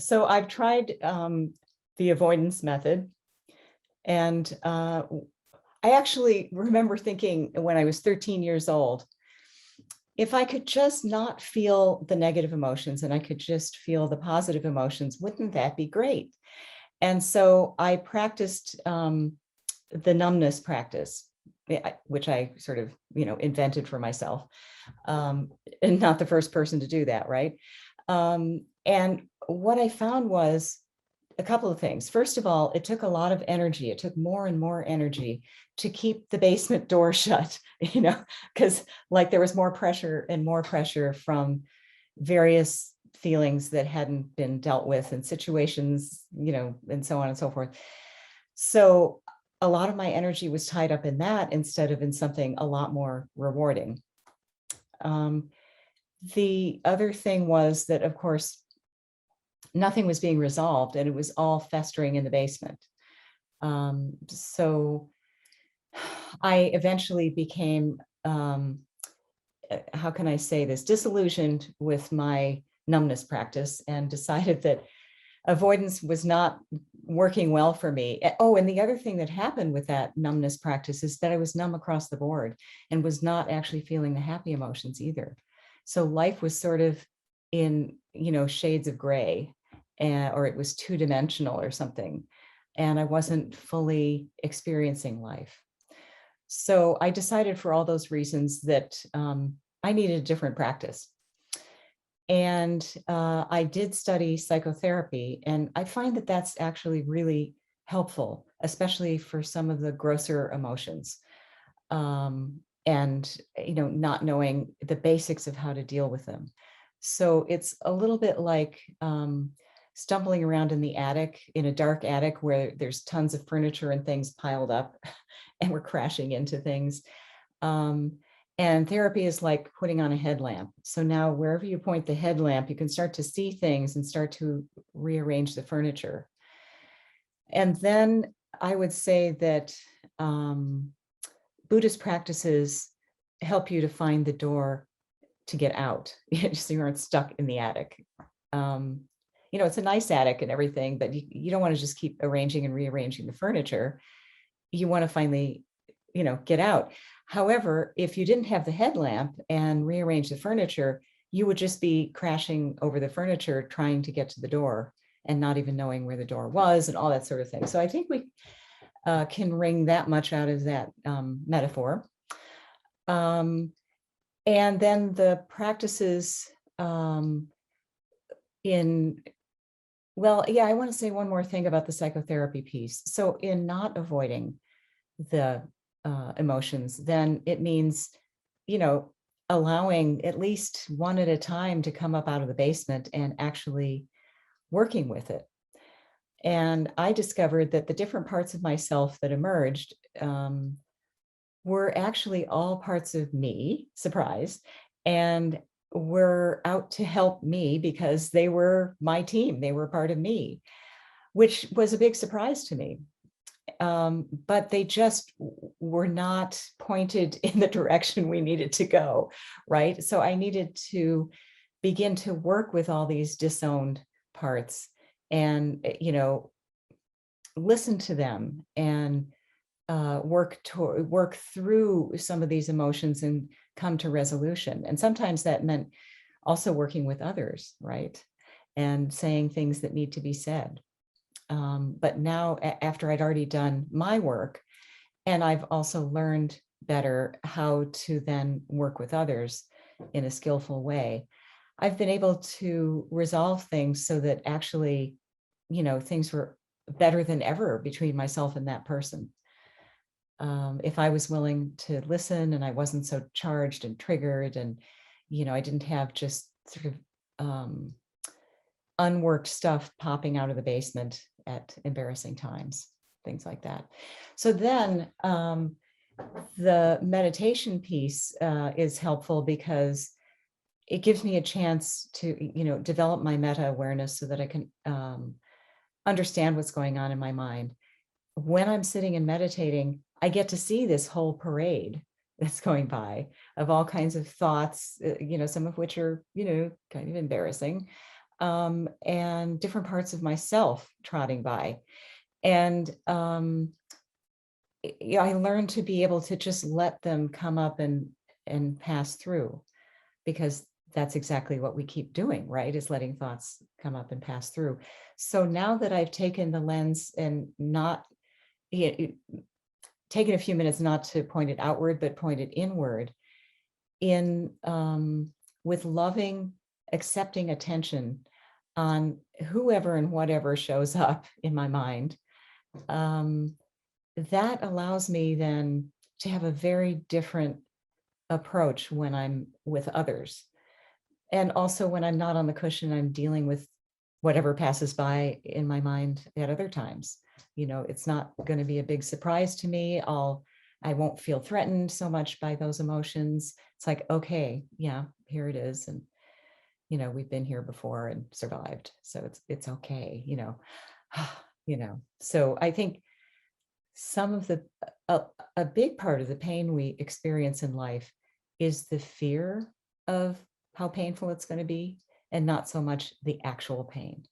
So I've tried the avoidance method, and I actually remember thinking when I was 13 years old, if I could just not feel the negative emotions and I could just feel the positive emotions, wouldn't that be great? And so I practiced the numbness practice, which I sort of, invented for myself, and not the first person to do that, right? And what I found was a couple of things. First of all, it took a lot of energy. It took more and more energy to keep the basement door shut, because like there was more pressure and more pressure from various feelings that hadn't been dealt with and situations, and so on and so forth. So a lot of my energy was tied up in that instead of in something a lot more rewarding. The other thing was that, of course, nothing was being resolved and it was all festering in the basement. So I eventually became, how can I say this, disillusioned with my numbness practice and decided that avoidance was not working well for me. Oh, and the other thing that happened with that numbness practice is that I was numb across the board and was not actually feeling the happy emotions either. So life was sort of in, shades of gray, or it was two-dimensional or something. And I wasn't fully experiencing life. So I decided for all those reasons that I needed a different practice. And I did study psychotherapy, and I find that that's actually really helpful, especially for some of the grosser emotions. And, not knowing the basics of how to deal with them. So it's a little bit like stumbling around in the attic, in a dark attic where there's tons of furniture and things piled up and we're crashing into things. And therapy is like putting on a headlamp. So now wherever you point the headlamp, you can start to see things and start to rearrange the furniture. And then I would say that Buddhist practices help you to find the door to get out, so you aren't stuck in the attic. It's a nice attic and everything, but you don't want to just keep arranging and rearranging the furniture. You want to finally, get out. However, if you didn't have the headlamp and rearrange the furniture, you would just be crashing over the furniture trying to get to the door and not even knowing where the door was and all that sort of thing. So I think we can wring that much out of that metaphor. And then the practices I want to say one more thing about the psychotherapy piece. So in not avoiding the emotions, then it means, allowing at least one at a time to come up out of the basement and actually working with it. And I discovered that the different parts of myself that emerged were actually all parts of me, surprise, and were out to help me because they were my team. They were part of me, which was a big surprise to me. But they just were not pointed in the direction we needed to go, right? So I needed to begin to work with all these disowned parts and, listen to them and work through some of these emotions and come to resolution. And sometimes that meant also working with others, right? And saying things that need to be said. But now, after I'd already done my work, and I've also learned better how to then work with others in a skillful way, I've been able to resolve things so that actually, things were better than ever between myself and that person. If I was willing to listen and I wasn't so charged and triggered, and, I didn't have just sort of unworked stuff popping out of the basement at embarrassing times, things like that. So then the meditation piece is helpful because it gives me a chance to, develop my meta awareness so that I can understand what's going on in my mind. When I'm sitting and meditating, I get to see this whole parade that's going by of all kinds of thoughts, some of which are, kind of embarrassing. and different parts of myself trotting by. And yeah, I learned to be able to just let them come up and pass through, because that's exactly what we keep doing, right? Is letting thoughts come up and pass through. So now that I've taken the lens and not taken a few minutes not to point it outward, but point it inward, in with loving, accepting attention on whoever and whatever shows up in my mind, that allows me then to have a very different approach when I'm with others. And also when I'm not on the cushion, I'm dealing with whatever passes by in my mind at other times. It's not going to be a big surprise to me. I won't feel threatened so much by those emotions. It's like, okay, yeah, here it is. And, we've been here before and survived. So it's okay, So I think some of a big part of the pain we experience in life is the fear of how painful it's going to be, and not so much the actual pain.